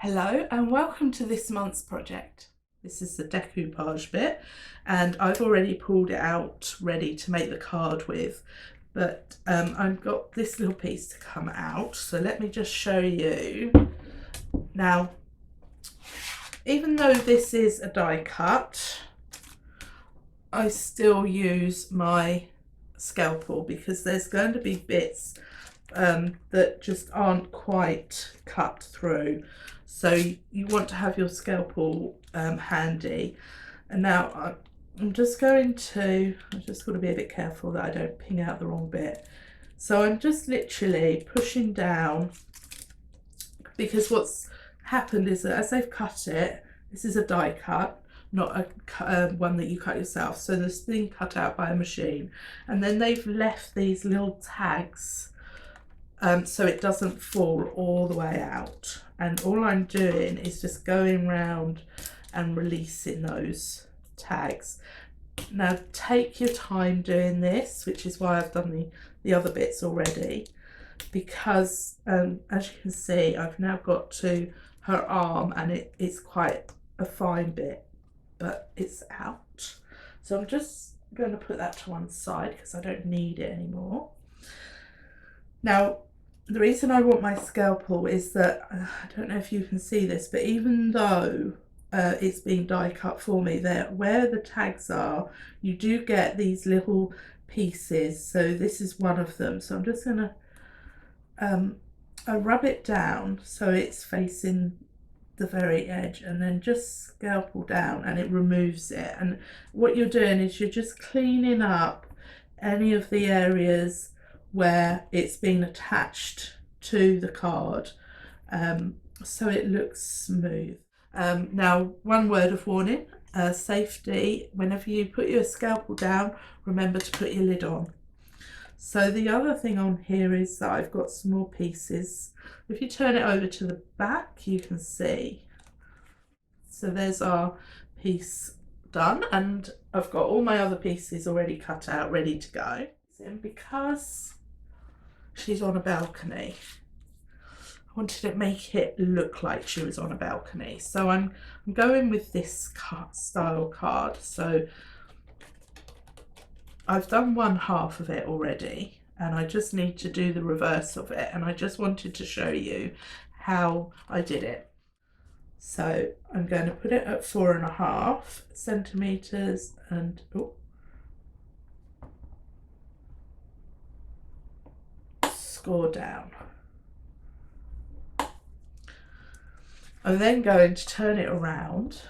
Hello and welcome to this month's project. This is the decoupage bit and I've already pulled it out ready to make the card with, but I've got this little piece to come out, so let me just show you. Now, even though this is a die cut, I still use my scalpel because there's going to be bits that just aren't quite cut through. So you want to have your scalpel handy. And now I'm just got to be a bit careful that I don't ping out the wrong bit. So I'm just literally pushing down, because what's happened is that as they've cut it, this is a die cut, not a one that you cut yourself. So this being cut out by a machine, and then they've left these little tags so it doesn't fall all the way out. And all I'm doing is just going round and releasing those tags. Now take your time doing this, which is why I've done the other bits already, because as you can see, I've now got to her arm and it's quite a fine bit, but it's out. So I'm just going to put that to one side because I don't need it anymore. Now, the reason I want my scalpel is that, I don't know if you can see this, but even though it's being die cut for me, there where the tags are, you do get these little pieces. So this is one of them. So I'm just going to rub it down so it's facing the very edge, and then just scalpel down and it removes it. And what you're doing is you're just cleaning up any of the areas where it's been attached to the card, so it looks smooth. Now, one word of warning, safety: whenever you put your scalpel down, remember to put your lid on. So the other thing on here is that I've got some more pieces. If you turn it over to the back, you can see. So there's our piece done, and I've got all my other pieces already cut out, ready to go. And because she's on a balcony, I wanted to make it look like she was on a balcony. So I'm going with this style card. So I've done one half of it already, and I just need to do the reverse of it. And I just wanted to show you how I did it. So I'm going to put it at 4.5 centimeters and score down. I'm then going to turn it around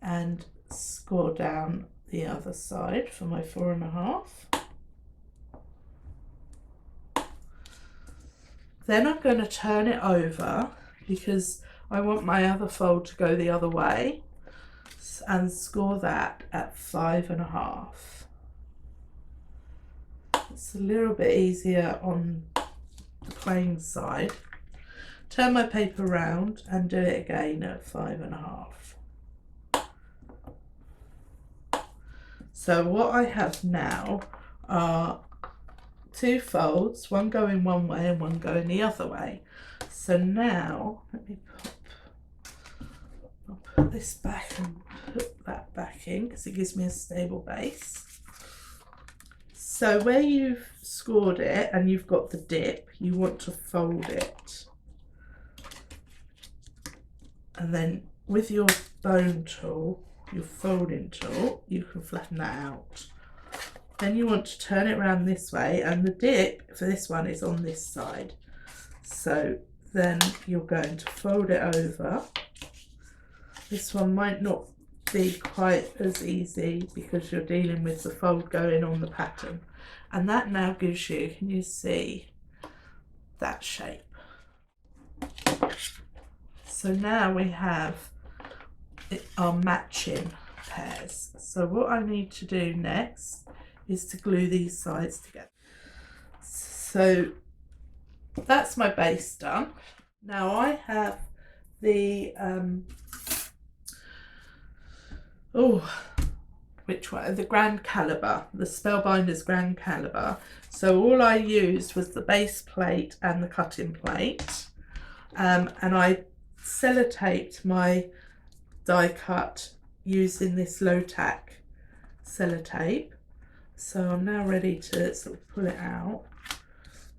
and score down the other side for my 4.5. Then I'm going to turn it over because I want my other fold to go the other way, and score that at 5.5. It's a little bit easier on the plain side. Turn my paper round and do it again at 5.5. So what I have now are two folds, one going one way and one going the other way. So now I'll put this back and put that back in because it gives me a stable base. So where you've scored it and you've got the dip, you want to fold it. And then with your bone tool, your folding tool, you can flatten that out. Then you want to turn it around this way, and the dip for this one is on this side. So then you're going to fold it over. This one might not be quite as easy because you're dealing with the fold going on the pattern, and that now gives you, can you see that shape? So now we have our matching pairs. So what I need to do next is to glue these sides together. So that's my base done. Now I have the which one? The Grand Caliber, the Spellbinder's Grand Caliber. So all I used was the base plate and the cutting plate. and I sellotaped my die cut using this low tack sellotape. So I'm now ready to sort of pull it out.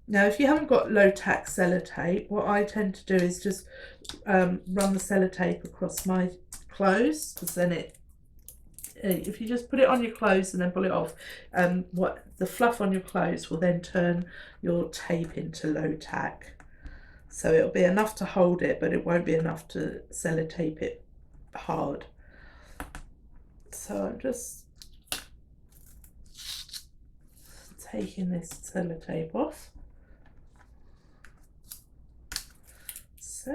Now if you haven't got low tack sellotape, what I tend to do is just run the sellotape across my clothes, because then if you just put it on your clothes and then pull it off, what the fluff on your clothes will then turn your tape into low tack. So it'll be enough to hold it, but it won't be enough to sellotape it hard. So I'm just taking this sellotape off. So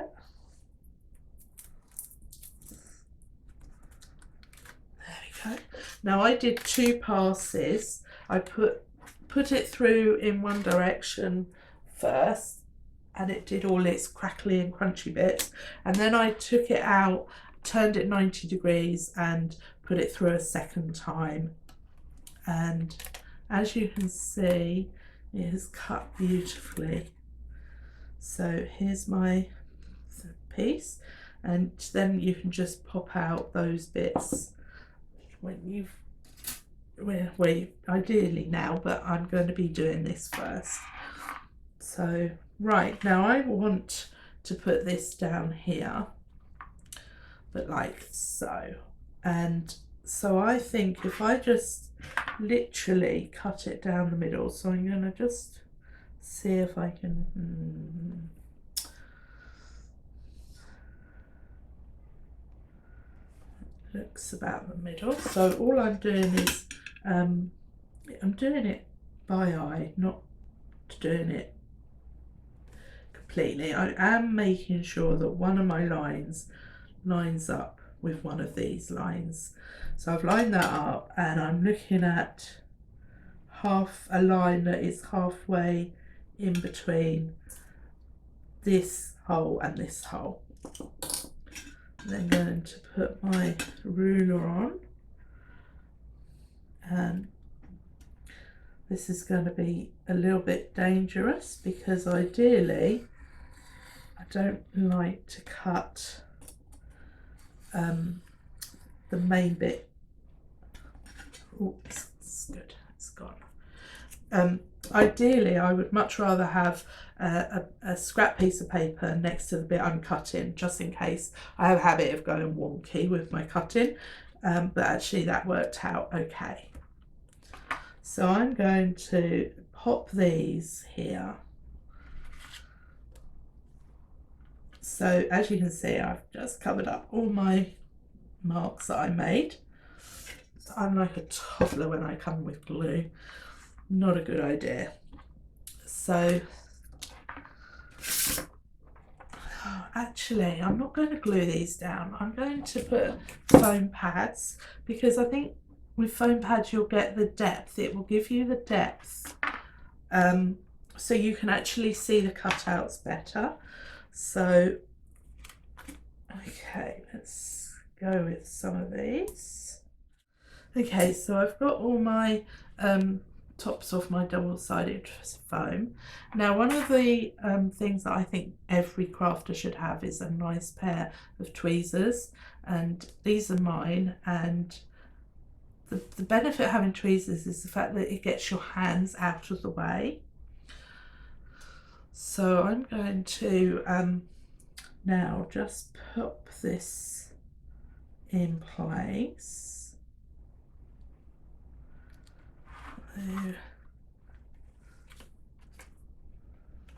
there we go. Now I did 2 passes. I put it through in one direction first, and it did all its crackly and crunchy bits, and then I took it out, turned it 90 degrees and put it through a second time, and as you can see, it has cut beautifully. So here's my piece, and then you can just pop out those bits when ideally now, but I'm going to be doing this first. So right, now I want to put this down here, but like so, and so I think if I just literally cut it down the middle, so I'm going to just see if I can looks about the middle. So all I'm doing is I'm doing it by eye, not doing it completely. I am making sure that one of my lines lines up with one of these lines. So I've lined that up, and I'm looking at a line that is halfway in between this hole and this hole. I'm then going to put my ruler on, and this is going to be a little bit dangerous because ideally I don't like to cut the main bit. Oh, it's good, it's gone. Ideally I would much rather have a scrap piece of paper next to the bit I'm cutting, just in case I have a habit of going wonky with my cutting, but actually that worked out okay. So I'm going to pop these here. So as you can see, I've just covered up all my marks that I made. So I'm like a toddler when I come with glue. Not a good idea. So actually I'm not going to glue these down. I'm going to put foam pads, because I think with foam pads you'll get the depth. It will give you the depth, so you can actually see the cutouts better. So okay, let's go with some of these. Okay, so I've got all my tops off my double-sided foam. Now one of the things that I think every crafter should have is a nice pair of tweezers, and these are mine, and the benefit of having tweezers is the fact that it gets your hands out of the way. So I'm going to now just pop this in place. There.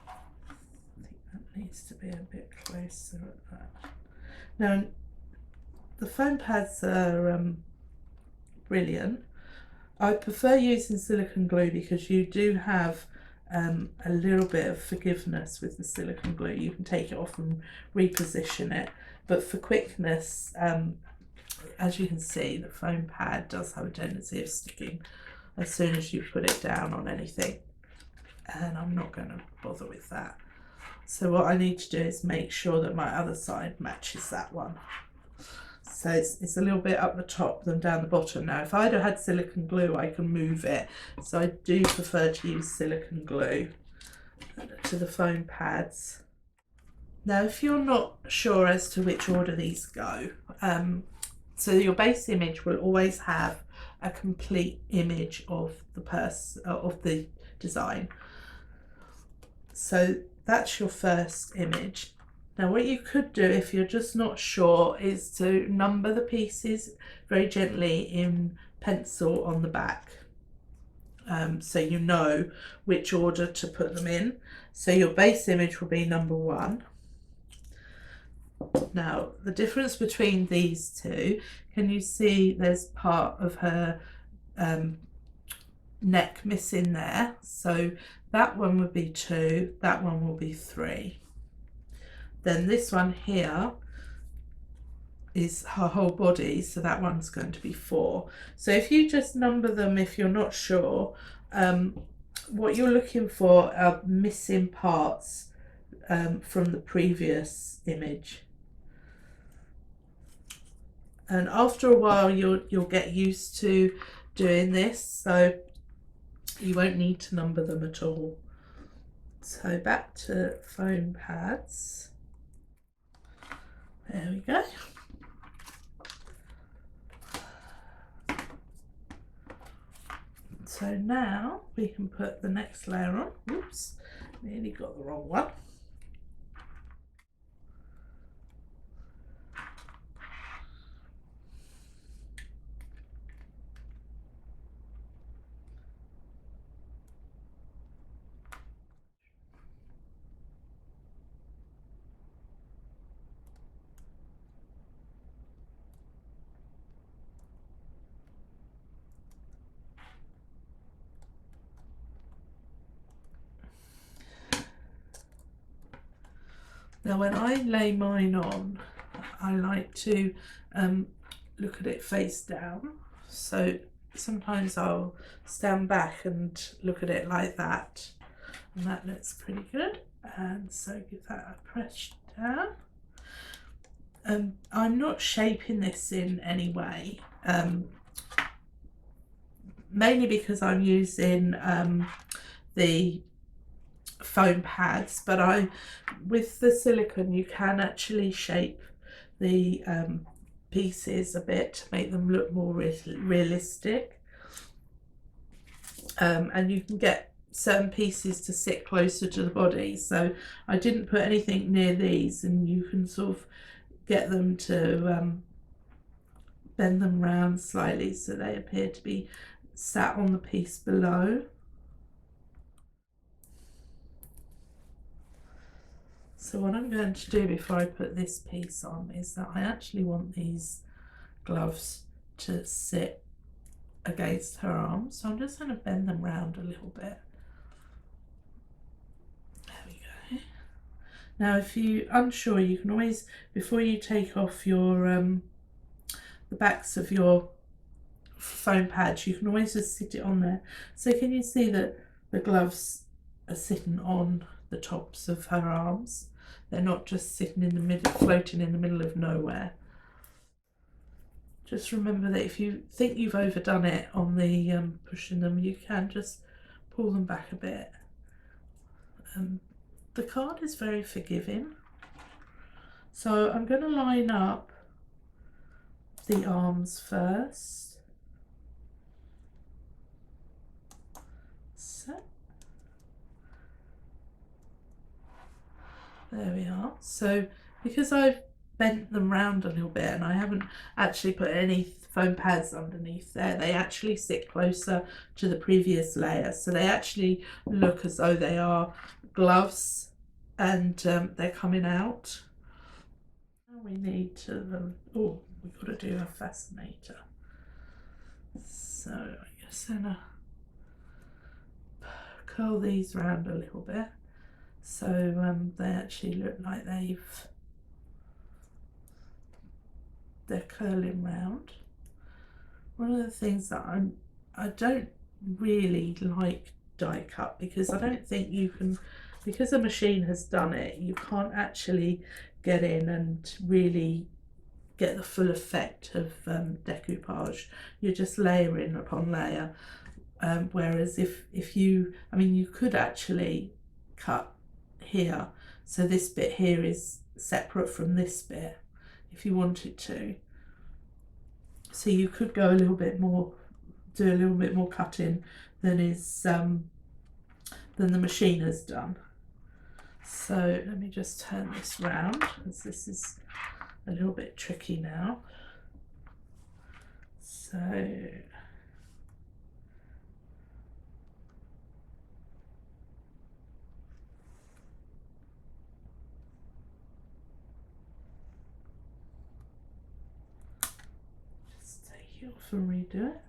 I think that needs to be a bit closer at that. Now the foam pads are brilliant. I prefer using silicone glue because you do have a little bit of forgiveness with the silicone glue. You can take it off and reposition it, but for quickness, as you can see, the foam pad does have a tendency of sticking as soon as you put it down on anything, and I'm not going to bother with that. So what I need to do is make sure that my other side matches that one. So it's a little bit up the top than down the bottom. Now if I'd have had silicone glue I can move it, so I do prefer to use silicone glue to the foam pads. Now if you're not sure as to which order these go, so your base image will always have a complete image of the design. So that's your first image. Now what you could do if you're just not sure is to number the pieces very gently in pencil on the back, so you know which order to put them in. So your base image will be number 1. Now the difference between these two, can you see there's part of her neck missing there? So that one would be 2, that one will be 3. Then this one here is her whole body, so that one's going to be 4. So if you just number them, if you're not sure, what you're looking for are missing parts from the previous image. And after a while you'll get used to doing this, so you won't need to number them at all. So back to foam pads. There we go. So now we can put the next layer on. Oops, nearly got the wrong one. Now when I lay mine on, I like to look at it face down. So sometimes I'll stand back and look at it like that, and that looks pretty good. And so give that a press down. I'm not shaping this in any way, mainly because I'm using the foam pads, but with the silicone you can actually shape the pieces a bit to make them look more realistic, and you can get certain pieces to sit closer to the body. So I didn't put anything near these, and you can sort of get them to bend them round slightly so they appear to be sat on the piece below. So what I'm going to do before I put this piece on is that I actually want these gloves to sit against her arms. So I'm just going to bend them round a little bit. There we go. Now if you're unsure, you can always, before you take off your the backs of your foam pads, you can always just sit it on there. So can you see that the gloves are sitting on the tops of her arms? They're not just sitting in the middle, floating in the middle of nowhere. Just remember that if you think you've overdone it on the pushing them, you can just pull them back a bit. The card is very forgiving. So I'm going to line up the arms first. So there we are. So because I've bent them round a little bit and I haven't actually put any foam pads underneath there, they actually sit closer to the previous layer, so they actually look as though they are gloves, and they're coming out. Now we need to oh, we've got to do a fascinator. So I'm just gonna curl these round a little bit so they actually look like they're curling round. One of the things that I don't really like die cut, because I don't think you can, because a machine has done it, you can't actually get in and really get the full effect of decoupage. You're just layering upon layer, whereas if you, I mean, you could actually cut here So this bit here is separate from this bit if you wanted to. So you could go a little bit more, do a little bit more cutting than the machine has done. So let me just turn this round, because this is a little bit tricky now. So just take it off and redo it.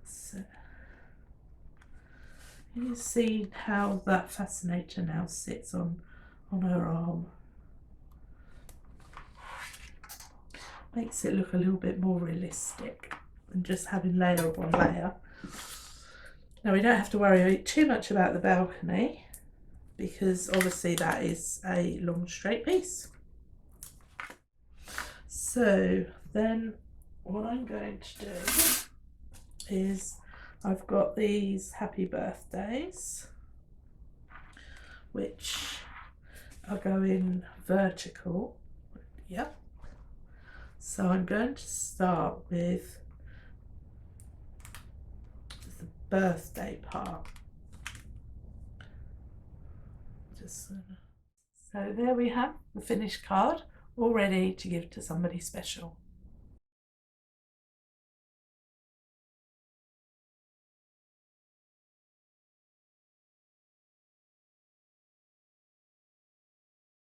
So you see how that fascinator now sits on her arm. Makes it look a little bit more realistic than just having layer upon layer. Now we don't have to worry too much about the balcony, because obviously that is a long straight piece. So then what I'm going to do is, I've got these happy birthdays which are going vertical. Yep. So I'm going to start with the birthday part. So there we have the finished card, all ready to give to somebody special.